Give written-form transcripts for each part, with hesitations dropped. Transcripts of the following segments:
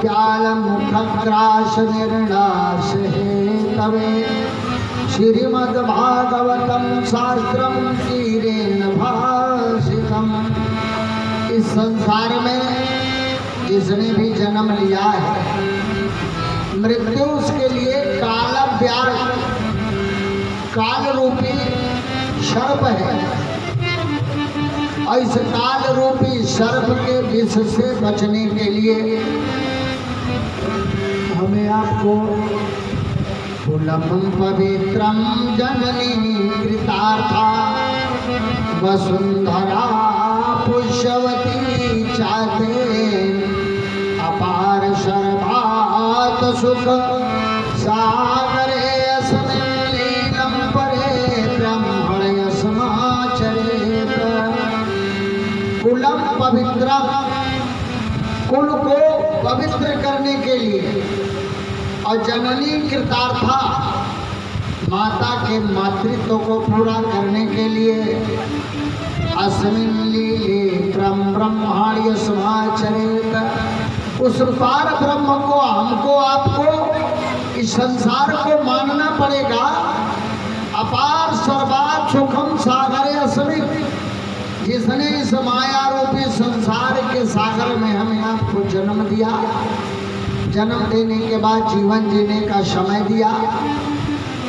व्याल मुखग्रास निर्णाश Hathaway Shrimad Bhagavatam शास्त्रम Kiren भाषितम। इस संसार में जिसने भी जन्म लिया है, मृत्यु उसके लिए काल व्याल, काल रूपी सर्प है। और इस काल रूपी सर्प के विष से बचने के लिए हमें आपको कुलम पवित्रम जननी कृतार्था वसुंधरा पुष्यवती चाते अपार सर्वात सुख सागरे अस्मिन् लीनं परे ब्रह्मण यस्माचरेत। कुलम पवित्र, कुल को पवित्र करने के लिए, और जननी कृतार्था, माता के मातृत्व को पूरा करने के लिए, अस्मिन् लीले ब्रह्मण्य समाचरेत। उस पार ब्रह्म को हमको आपको इस संसार को मानना पड़ेगा। अपार सर्वात सुखम सागरे अस्मिन्, जिसने इस माया रूपी संसार के सागर में हमें आपको जन्म दिया, जन्म देने के बाद जीवन जीने का समय दिया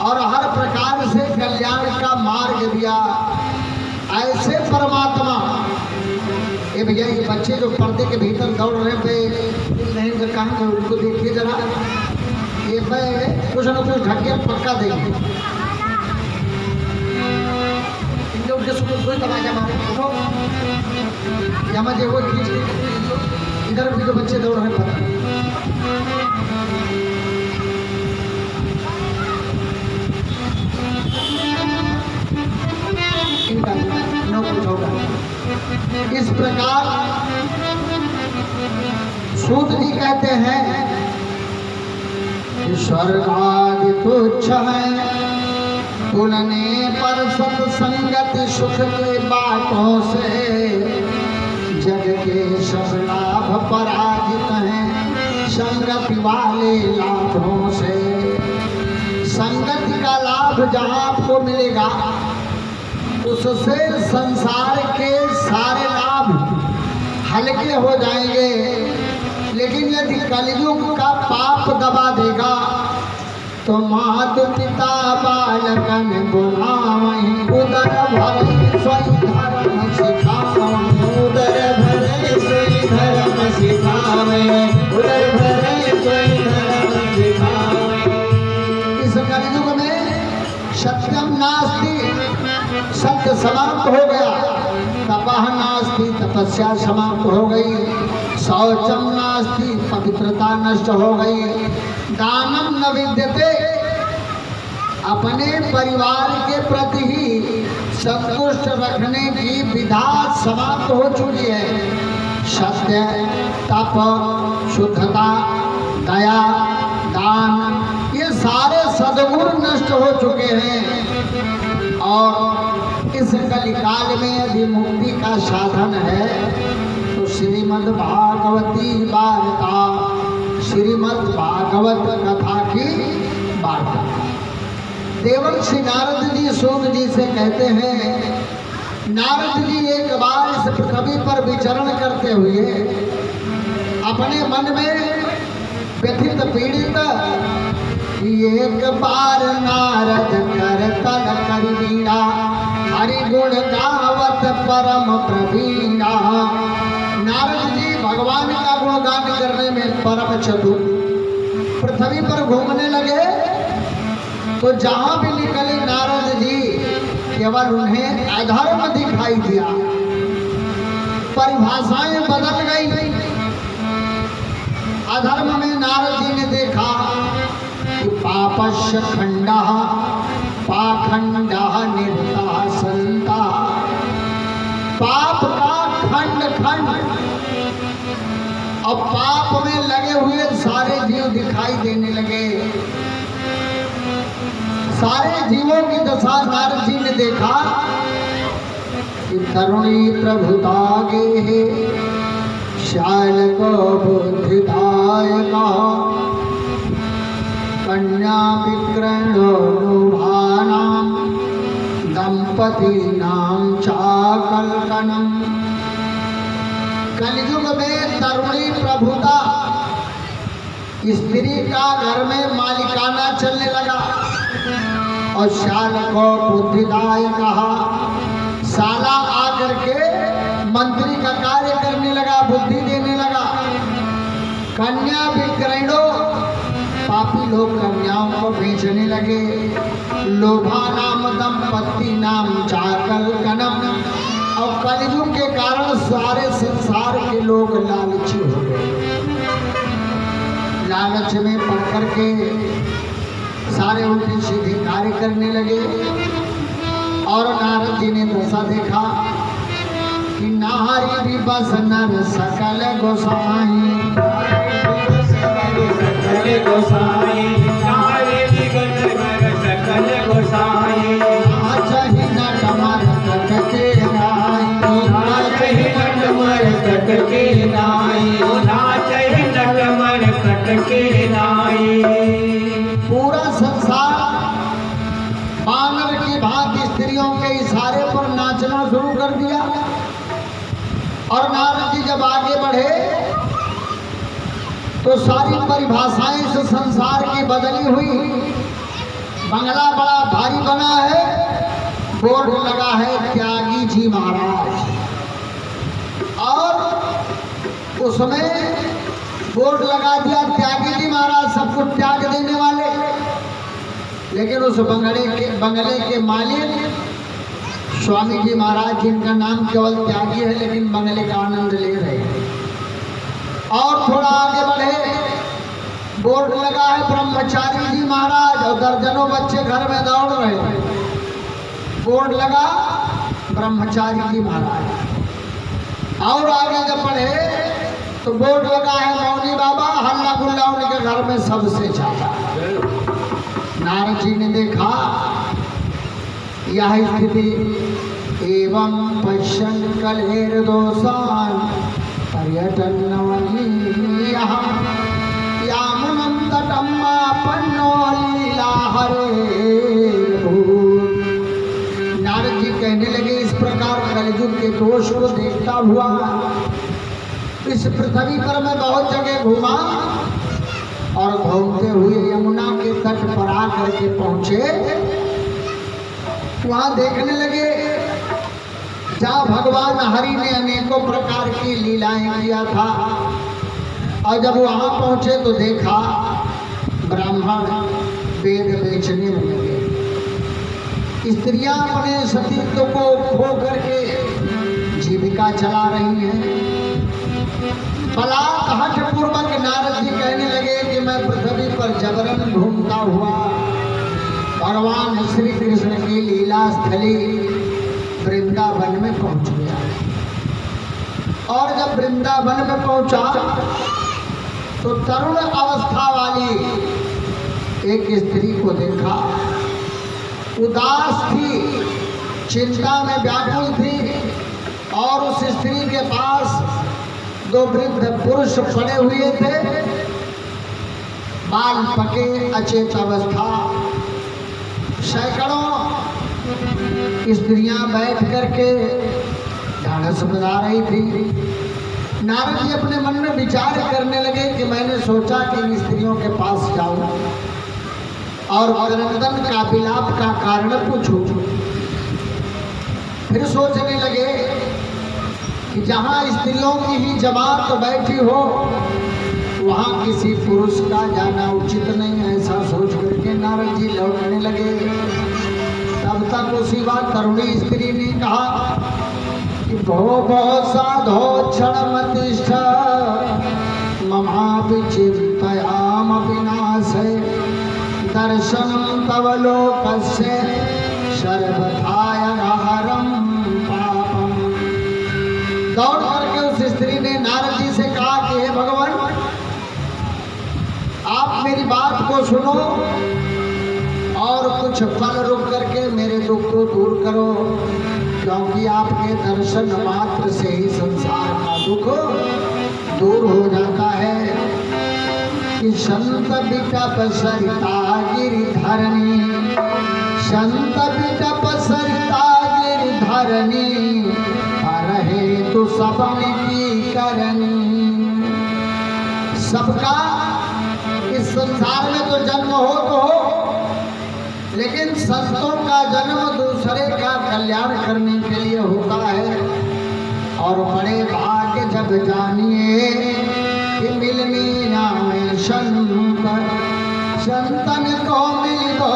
और हर प्रकार से कल्याण का मार्ग दिया। ऐसे परमात्मा, ये भैया ये बच्चे जो पर्दे के भीतर दौड़ रहे पे नहीं कहाँ गए, उनको देखिए जरा। ये मैं कुछ न कुछ ढके पक्का देंगे। कोई तमाशा मारे या मुझे वो खींच के इधर भी तो बच्चे दौड़ रहे पता इनका न कुछ होगा। इस प्रकार सूत जी कहते हैं स्वर्ग आदि तुच्छ है, तुलने पर सत्संगति सुख के बातों से। जग के सब लाभ पराजित हैं संगति वाले लाभों से। संगति का लाभ जहाँ आपको मिलेगा, उससे संसार के सारे लाभ हल्के हो जाएंगे। लेकिन यदि कलयुग का पाप दबा देगा तो मात पिता बालकन बुलावहीं, उदर भरे स्वयं धर्म सिखावहीं। उदर भरे स्वयं धर्म सिखावहीं, उदर भरे स्वयं धर्म सिखावहीं। इस कलयुग में सत्यम नास्ति, सत्य समाप्त हो गया। तपः नास्ति, तपस्या समाप्त हो गई। शौचम नास्ति, पवित्रता नष्ट हो गई। दानम न विद्यते, अपने परिवार के प्रति ही संतुष्ट रखने की विधा समाप्त हो चुकी है। सत्य, तप, शुद्धता, दया, दान, ये सारे सद्गुण नष्ट हो चुके हैं। और इस कलिकाल में यदि मुक्ति का साधन है तो श्रीमद् भागवती वार्ता, श्रीमद् भागवत कथा की वार्ता। देवर्षि नारद जी सूत जी से कहते हैं, नारद जी एक बार इस पृथ्वी पर विचरण करते हुए अपने मन में व्यथित पीड़ित, एक बार नारद कर तल कर वीणा, हरि गुण गावत परम प्रवीणा। नारद जी भगवान का गुणगान करने में परम चतुर। पृथ्वी पर घूमने लगे तो जहां भी निकले नारद जी केवल उन्हें अधर्म दिखाई दिया। परिभाषाएं बदल गई। अधर्म में नारद जी ने देखा कि पापस्य खंडः पाखंडः निरता संता, पाप का खंड खंड और पाप में लगे हुए सारे जीव दिखाई देने लगे। सारे जीवों की दशा नारद जी ने देखा कि तरुणी प्रभुतागे श्याल को बुद्धिदायका कन्या विक्रयणोनुभानां दंपतीनां चाकल्कनम्। कलयुग में तरुणी प्रभुता, स्त्री का घर में मालिकाना चलने लगा। और श्याल को बुद्धिदाय कहा, साला आकर के मंत्री का कार्य करने लगा, बुद्धि देने लगा। कन्या विक्रयणो, पापी लोग कन्याओं को बेचने लगे। लोभा नाम दंपति नाम चाकल कनम। और कलयुग के कारण सारे संसार के लोग लालची हो गए। लालच में पड़ करके सारे उल्टे सीधे कार्य करने लगे। और नारद जी ने दशा देखा कि नारी भी बस नर सकल गोसाई, सकल गोसाई, नारी भी बस नर सकल गोसाई। नाचहि नट मरकट के नाई, नाचहि नट मरकट के नाई, नाचहि नट मरकट के नाई। पूरा संसार बानर की भांति स्त्रियों के इशारे पर नाचना शुरू कर दिया। और नारद जी जब आगे बढ़े तो सारी परिभाषाएं इस संसार की बदली हुई। बंगला बड़ा भारी बना है, बोर्ड लगा है त्यागी जी महाराज। और उसमें बोर्ड लगा दिया त्यागी जी महाराज, सब कुछ त्याग देने वाले। लेकिन उस बंगले के मालिक स्वामी जी महाराज, जिनका नाम केवल त्यागी है लेकिन बंगले का आनंद ले रहे हैं। और थोड़ा आगे बढ़े, बोर्ड लगा है ब्रह्मचारी जी महाराज, और दर्जनों बच्चे घर में दौड़ रहे हैं। बोर्ड लगा ब्रह्मचारी जी महाराज। और आगे जब बढ़े तो बोर्ड लगा है मौनी बाबा, हल्ला गुल्ला उनके घर में सबसे ज्यादा। नारद जी ने देखा यह स्थिति, एवं पश्यन् कलेर दोषान् पर्यटन यामुनं तटं आपन्नो लीला हरे। नारद जी कहने लगे, इस प्रकार कलयुग के दोष को देखता हुआ इस पृथ्वी पर मैं बहुत जगह घूमा। और घूमते हुए यमुना के तट पर आकर के पहुंचे। वहां देखने लगे जहाँ भगवान हरि ने अनेकों प्रकार की लीलाएं किया था। और जब वहां पहुंचे तो देखा ब्राह्मण वेद बेचने लगे। स्त्रियां अपने सतीत्व को खो करके जीविका चला रही हैं। बलात्कार पूर्वक नारद जी कहने लगे कि मैं पृथ्वी पर जबरन घूमता हुआ भगवान श्री कृष्ण की लीला स्थली वृंदावन में पहुंच गया। और जब वृंदावन में पहुंचा तो तरुण अवस्था वाली एक स्त्री को देखा। उदास थी, चिंता में व्याकुल थी। और उस स्त्री के पास दो वृद्ध पुरुष पड़े हुए थे, बाल पके, अचेत अवस्था। सैकड़ों स्त्रियां बैठ करके ढाढ़स बजा रही थी। नारद जी अपने मन में विचार करने लगे कि मैंने सोचा कि इन स्त्रियों के पास जाऊं और क्रंदन का विलाप का कारण पूछूं। फिर सोचने लगे कि जहाँ स्त्रियों की ही जमात बैठी हो वहाँ किसी पुरुष का जाना उचित नहीं। ऐसा सोच करके नारद जी लौटने लगे। तब तक उसी बात तरुणी स्त्री ने कहा कि भो भो साधो क्षणमतिष्ठ ममापि चिन्तयाम विनाशे दर्शनं तव लोकस्य सर्वथायहरं पापम। दौड़ करके उस स्त्री ने नारद जी से कहा कि हे भगवान, आप मेरी बात को सुनो और कुछ पल रुक करके मेरे दुख को दूर करो, क्योंकि आपके दर्शन मात्र से ही संसार का दुख दूर हो जाता है कि संत बिटप सरिता गिरिधरणी, संत बिटप सरिता गिरिधरणी, रहे तो सबन की करनी। सबका इस संसार में तो जन्म हो तो हो, लेकिन संतों का जन्म दूसरे का कल्याण करने के लिए होता है। और बड़े भाग्य जब जानिए कि मिलनी नाम संत, संतन को मिल दो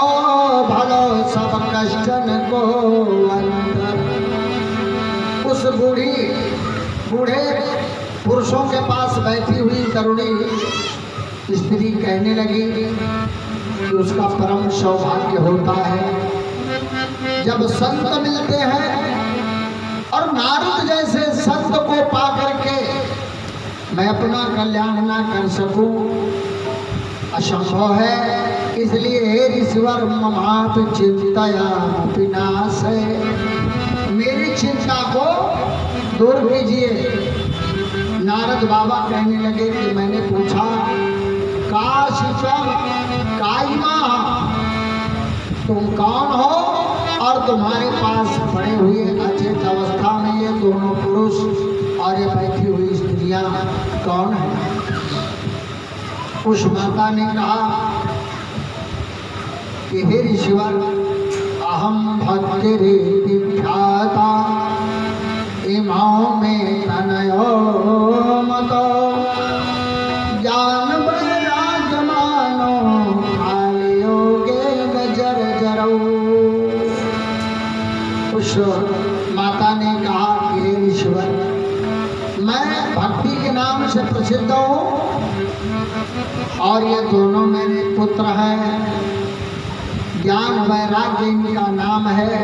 भलो सब कष्टन को अंतर। उस बूढ़े पुरुषों के पास बैठी हुई तरुणी स्त्री कहने लगी कि उसका परम सौभाग्य होता है जब संत मिलते हैं, और नारद जैसे संत को पा करके मैं अपना कल्याण ना कर सकूं असंभव है। इसलिए हे ईश्वर ममाप चिंतया विनाश है, मेरी चिंता को दूर कीजिए। नारद बाबा कहने लगे कि मैंने पूछा काशिचम काइमा, तुम कौन हो और तुम्हारे पास पड़े हुए अचेत अवस्था में ये दोनों पुरुष और ये बैठी हुई स्त्रियां कौन है? उस माता ने कहा कि हे ईश्वर अहम भक्तिरेति ख्याता इमाओं में तनयो मतो ज्ञान वैराग्य मानो आलियोगे गजर जरऊ। उस माता ने कहा कि हे ईश्वर मैं भक्ति के नाम से प्रसिद्ध हूँ और ये दोनों मेरे पुत्र हैं, ज्ञान वैराग्य इनका नाम है।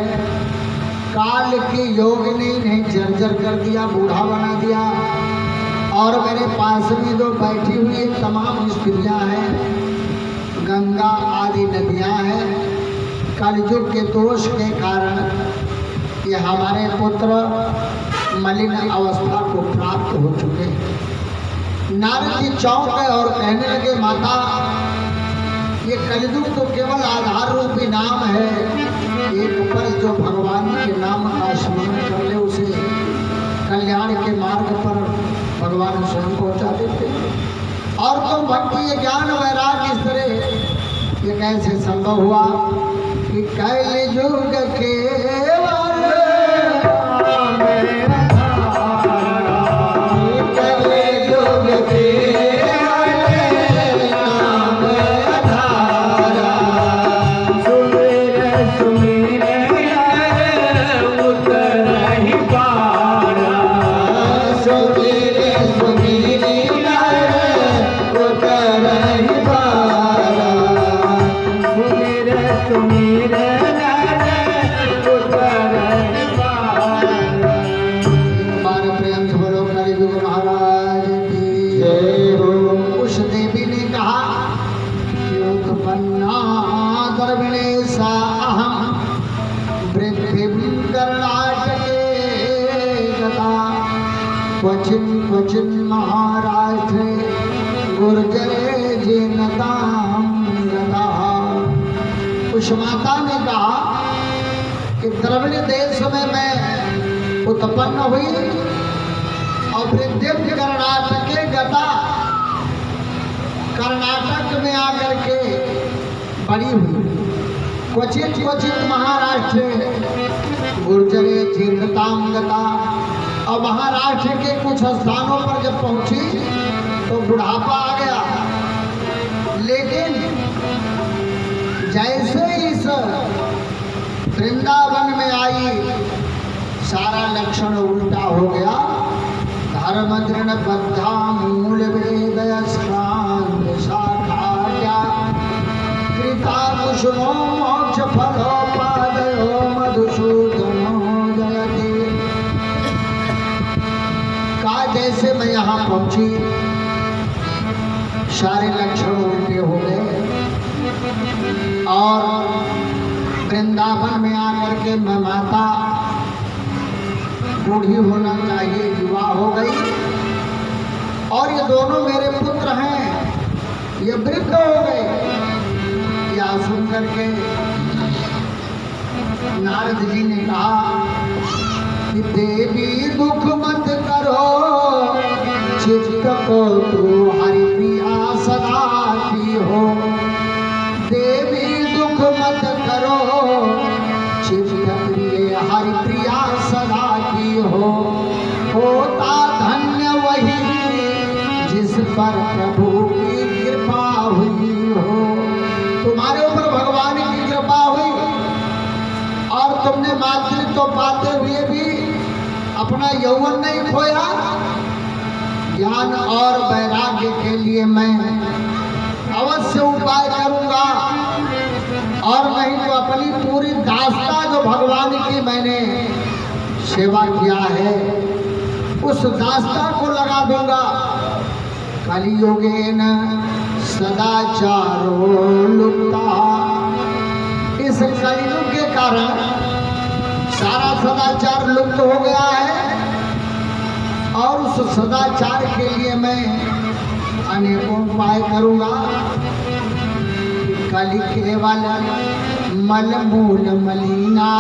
काल की योगिनी ने जर्जर कर दिया, बूढ़ा बना दिया, और मेरे पास में जो बैठी हुई तमाम स्त्रियां हैं, गंगा आदि नदियां हैं, कलयुग के दोष के कारण ये हमारे पुत्र मलिन अवस्था को प्राप्त हो चुके हैं। नारद जी चौंक गए और कहने लगे माता ये कलयुग तो केवल आधार रूपी नाम है, एक पल जो भगवान के नाम का स्मरण कर ले उसे कल्याण के मार्ग पर भगवान स्वयं पहुंचा देते। और तुम भक्ति ज्ञान वैराग्य इस तरह ये कैसे संभव हुआ कि कलयुग केवल क्वचिन महाराष्ट्र गुर्जरे जीनताम गदा। उस माता ने कहा कि द्रविड़ देश में मैं उत्पन्न हुई और दिव्य कर्नाटक के गदा, कर्नाटक में आकर के बड़ी हुई। क्वचित महाराष्ट्र गुर्जरे जीर्णताम गदा, और महाराष्ट्र के कुछ स्थानों पर जब पहुंची तो बुढ़ापा आ गया, लेकिन जैसे इस वृंदावन में आई सारा लक्षण उल्टा हो गया। धर्म दृढ़ बद्धा मूल वेद शाखा कृता कुसुमो मोक्ष फलो पादयो मधुसूदनो जयति। जैसे मैं यहाँ पहुंची सारे लक्षण उल्टे हो गए, और वृंदावन में आकर के मैं माता बूढ़ी होना चाहिए, युवा हो गई, और दोनों मेरे पुत्र हैं, ये वृद्ध हो गए। या सुन करके नारद जी ने कहा कि देवी दुख मत करो, चित्त को तू हरि प्रिया सदा की हो। देवी दुख मत करो, चित्त प्रिय हरि प्रिया सदा की हो। होता धन्य वही जिस पर प्रभु की कृपा हुई हो। तुम्हारे ऊपर भगवान की कृपा हुई और तुमने मातृत्व तो पाते हुए भी अपना यौवन नहीं खोया। ज्ञान और वैराग्य के लिए मैं अवश्य उपाय करूंगा, और नहीं तो अपनी पूरी दास्ता जो भगवान की मैंने सेवा किया है उस दास्ता को लगा दूंगा। कलियुगेन सदाचारो लुप्ता, इस कलियुग के कारण सारा सदाचार लुप्त हो गया है, और उस सदाचार के लिए मैं अनेकों उपाय करूंगा। कलि केवल मल मूल मलिना,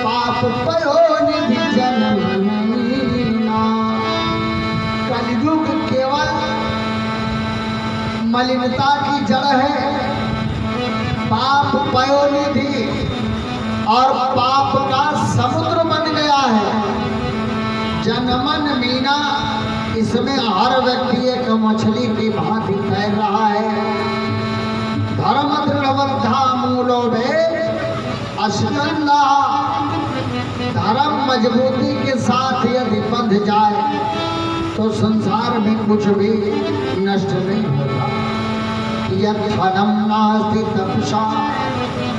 पाप पयो निधि जनमनीना। कलयुग केवल मलिनता की जड़ है, पाप पयोनिधि और पाप का समुद्र बन गया है। जनमन मीना, इसमें हर व्यक्ति एक मछली की भांति तैर रहा है। धर्म दृढ़वद्धा मूलो में अश्वंदा, धर्म मजबूती के साथ यदि बंध जाए तो संसार में कुछ भी नष्ट नहीं होता। यत्फलं नास्ति तपसा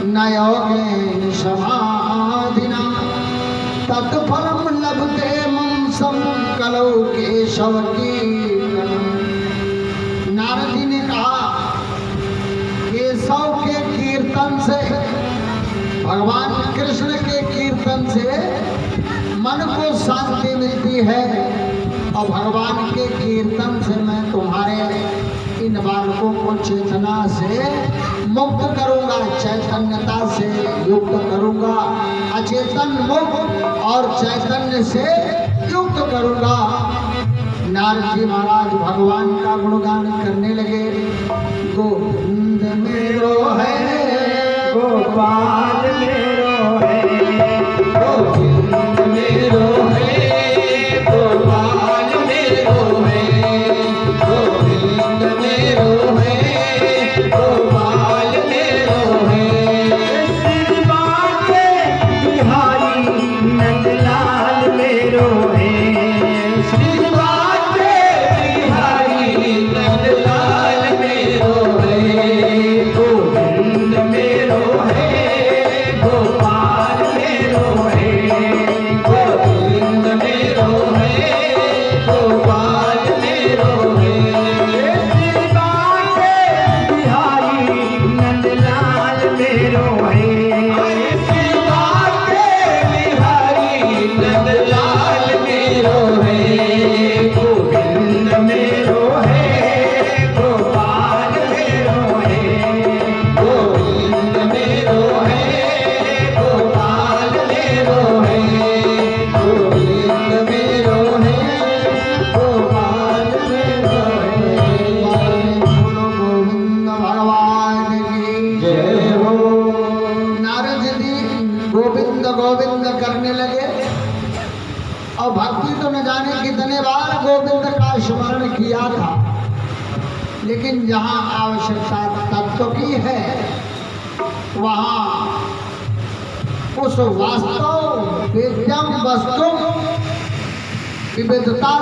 न योगेन समाधिना, तत्फलं लभते मांसं कलौ केशव कीर्तनम्। नारद जी ने कहा केशव के कीर्तन से, भगवान कृष्ण के कीर्तन से मन को शांति मिलती है, और भगवान के कीर्तन से मैं तुम्हारे इन बालकों को चेतना से मुक्त करूंगा, चैतन्यता से युक्त करूंगा। अचेतन मुक्त और चैतन्य से युक्त करूंगा। नारद जी महाराज भगवान का गुणगान करने लगे। गोविंद मेरो है, गोपाल मेरो है, गोविंद मेरो है, गोपाल मेरो है, गोविंद मेरो है, गोपाल मेरो है। श्री बांके बिहारी नंदलाल मेरो है, श्री बांके बिहारी नंदलाल मेरो है। गोविंद मेरो है, गोपाल मेरो है, गोविंद मेरो है, गोपाल मेरो है। श्री बांके बिहारी नंदलाल मेरो है, श्री बांके बिहारी नंदलाल मेरो है। गोविंद मेरो है, गोपाल मेरो है, गोविंद मेरो है, गोपाल मेरो है, गोविंद मेरो है, गोपाल मेरो है। बोलो गोविंद भगवान की जय हो। नारद जी गोविंद गोविंद करने लगे, और भक्ति तो न जाने कितने बार गोविंद का स्मरण किया था, लेकिन जहाँ आवश्यकता तत्व की है वहाँ उस वास्तव वेद्यम वस्तु विविधता